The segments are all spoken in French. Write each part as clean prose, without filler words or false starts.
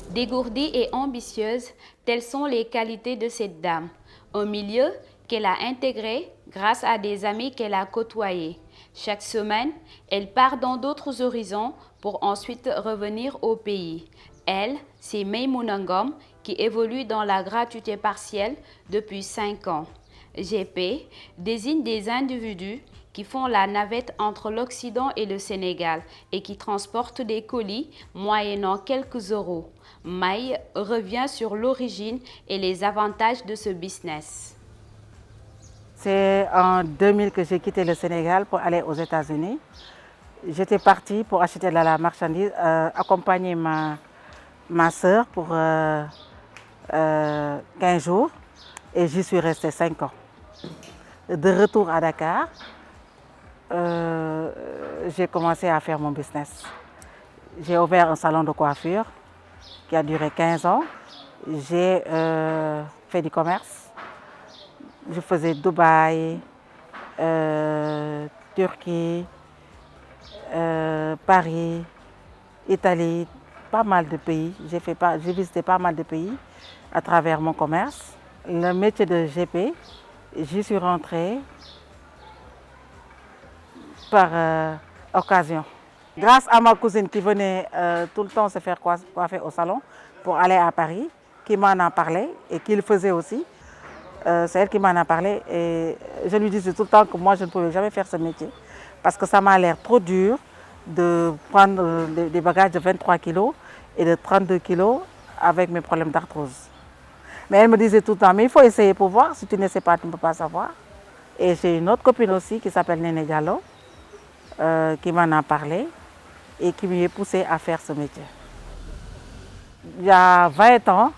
Dégourdie et ambitieuse, telles sont les qualités de cette dame. Un milieu qu'elle a intégré grâce à des amis qu'elle a côtoyés. Chaque semaine, elle part dans d'autres horizons pour ensuite revenir au pays. Elle, c'est Maïmouna Ngom qui évolue dans la gratuité partielle depuis 5 ans. GP désigne des individus qui font la navette entre l'Occident et le Sénégal et qui transportent des colis moyennant quelques euros. Maï revient sur l'origine et les avantages de ce business. C'est en 2000 que j'ai quitté le Sénégal pour aller aux États-Unis. J'étais partie pour acheter de la marchandise, accompagner ma soeur pour 15 jours et j'y suis restée 5 ans. De retour à Dakar, j'ai commencé à faire mon business. J'ai ouvert un salon de coiffure qui a duré 15 ans. J'ai fait du commerce. Je faisais Dubaï, Turquie, Paris, Italie, pas mal de pays. J'ai visité pas mal de pays à travers mon commerce. Le métier de GP, j'y suis rentrée par occasion. Grâce à ma cousine qui venait tout le temps se faire coiffer au salon pour aller à Paris, qui m'en a parlé et qui le faisait aussi. C'est elle qui m'en a parlé et je lui disais tout le temps que moi je ne pouvais jamais faire ce métier parce que ça m'a l'air trop dur de prendre des bagages de 23 kilos et de 32 kilos avec mes problèmes d'arthrose. Mais elle me disait tout le temps, mais il faut essayer pour voir, si tu ne sais pas, tu ne peux pas savoir. Et j'ai une autre copine aussi qui s'appelle Néné Diallo, qui m'en a parlé et qui m'y a poussé à faire ce métier. Il y a 20 ans,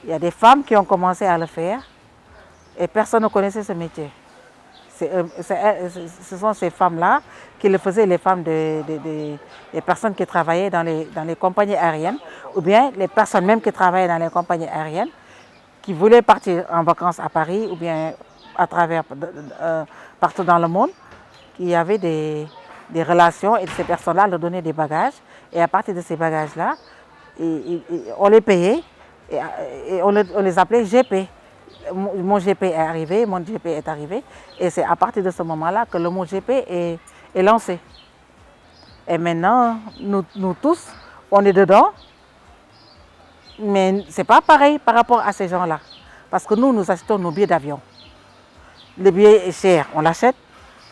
il y a des femmes qui ont commencé à le faire et personne ne connaissait ce métier. Ce sont ces femmes-là qui le faisaient, les femmes des personnes qui travaillaient dans les compagnies aériennes ou bien les personnes même qui travaillaient dans les compagnies aériennes qui voulaient partir en vacances à Paris ou bien à travers, partout dans le monde, qui avaient des relations et ces personnes-là leur donnaient des bagages et à partir de ces bagages-là, on les payait et on les appelait GP. Mon GP est arrivé, mon GP est arrivé et c'est à partir de ce moment-là que le mot GP est lancé. Et maintenant, nous tous, on est dedans, mais ce n'est pas pareil par rapport à ces gens-là. Parce que nous achetons nos billets d'avion. Le billet est cher, on l'achète.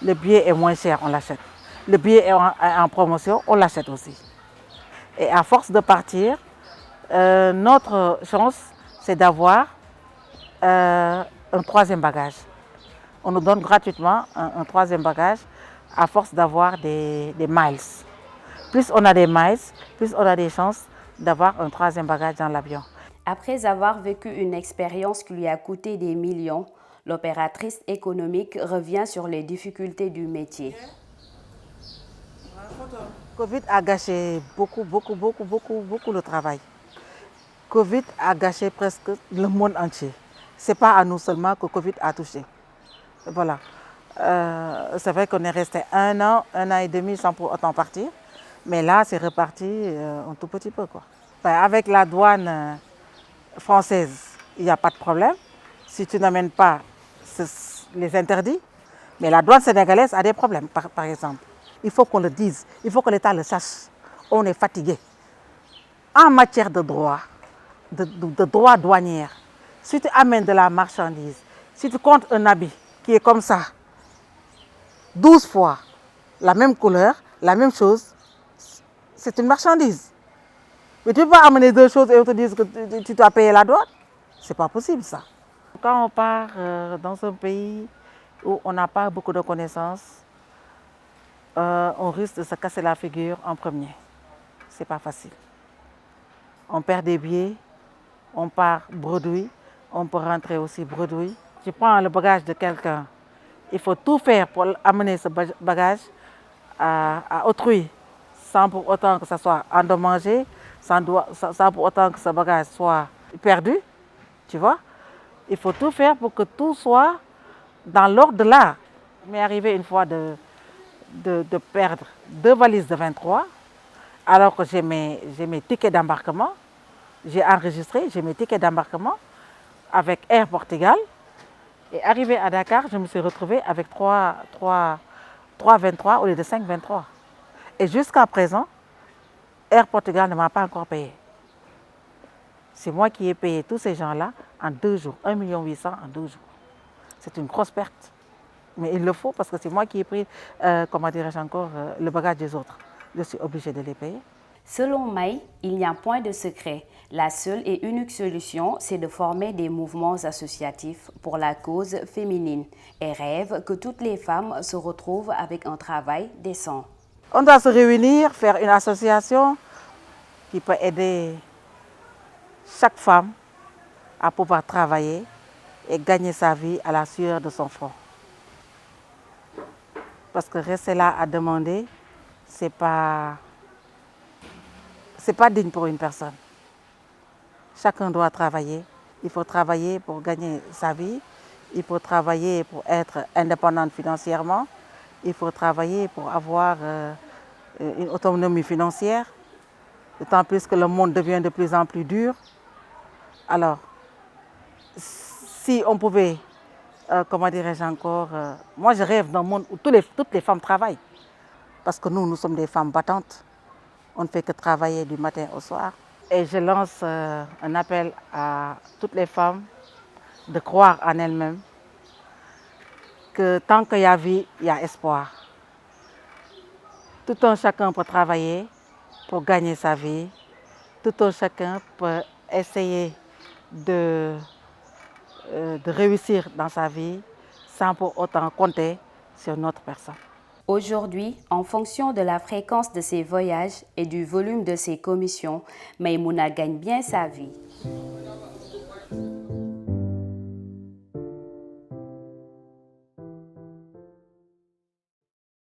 Le billet est moins cher, on l'achète. Le billet est en promotion, on l'achète aussi. Et à force de partir, notre chance, c'est d'avoir un troisième bagage. On nous donne gratuitement un troisième bagage à force d'avoir des miles. Plus on a des miles, plus on a des chances d'avoir un troisième bagage dans l'avion. Après avoir vécu une expérience qui lui a coûté des millions, l'opératrice économique revient sur les difficultés du métier. Covid a gâché beaucoup le travail. Covid a gâché presque le monde entier. Ce n'est pas à nous seulement que Covid a touché. Voilà. C'est vrai qu'on est resté un an et demi sans pour autant partir. Mais là, c'est reparti un tout petit peu, quoi. Avec la douane française, il n'y a pas de problème. Si tu n'amènes pas les interdits, mais la douane sénégalaise a des problèmes, par exemple. Il faut qu'on le dise, il faut que l'État le sache. On est fatigué. En matière de droit, de droit douanier, si tu amènes de la marchandise, si tu comptes un habit qui est comme ça, 12 fois la même couleur, la même chose, c'est une marchandise. Mais tu ne peux pas amener deux choses et on te dise que tu dois payer la douane. Ce n'est pas possible ça. Quand on part dans un pays où on n'a pas beaucoup de connaissances, on risque de se casser la figure en premier. Ce n'est pas facile. On perd des billets, on part bredouille, on peut rentrer aussi bredouille. Tu prends le bagage de quelqu'un, il faut tout faire pour amener ce bagage à autrui, sans pour autant que ça soit endommagé, sans pour autant que ce bagage soit perdu, tu vois. Il faut tout faire pour que tout soit dans l'ordre de l'art. Il m'est arrivé une fois de perdre 2 valises de 23, alors que j'ai mes tickets d'embarquement. j'ai enregistré, j'ai mes tickets d'embarquement avec Air Portugal. Et arrivé à Dakar, je me suis retrouvée avec 3,23 au lieu de 5,23. Et jusqu'à présent, Air Portugal ne m'a pas encore payé. C'est moi qui ai payé tous ces gens-là en 2 jours, 1,8 million en 2 jours. C'est une grosse perte. Mais il le faut parce que c'est moi qui ai pris, comment dirais-je encore, le bagage des autres. Je suis obligée de les payer. Selon May, il n'y a point de secret. La seule et unique solution, c'est de former des mouvements associatifs pour la cause féminine et rêve que toutes les femmes se retrouvent avec un travail décent. On doit se réunir, faire une association qui peut aider chaque femme à pouvoir travailler et gagner sa vie à la sueur de son front. Parce que rester là à demander, c'est pas digne pour une personne. Chacun doit travailler. Il faut travailler pour gagner sa vie. Il faut travailler pour être indépendante financièrement. Il faut travailler pour avoir une autonomie financière. D'autant plus que le monde devient de plus en plus dur. Alors, si on pouvait, comment dirais-je encore, moi je rêve d'un monde où toutes les femmes travaillent. Parce que nous sommes des femmes battantes. On ne fait que travailler du matin au soir. Et je lance un appel à toutes les femmes de croire en elles-mêmes que tant qu'il y a vie, il y a espoir. Tout un chacun peut travailler pour gagner sa vie. Tout un chacun peut essayer de réussir dans sa vie sans pour autant compter sur notre personne. Aujourd'hui, en fonction de la fréquence de ses voyages et du volume de ses commissions, Maïmouna gagne bien sa vie.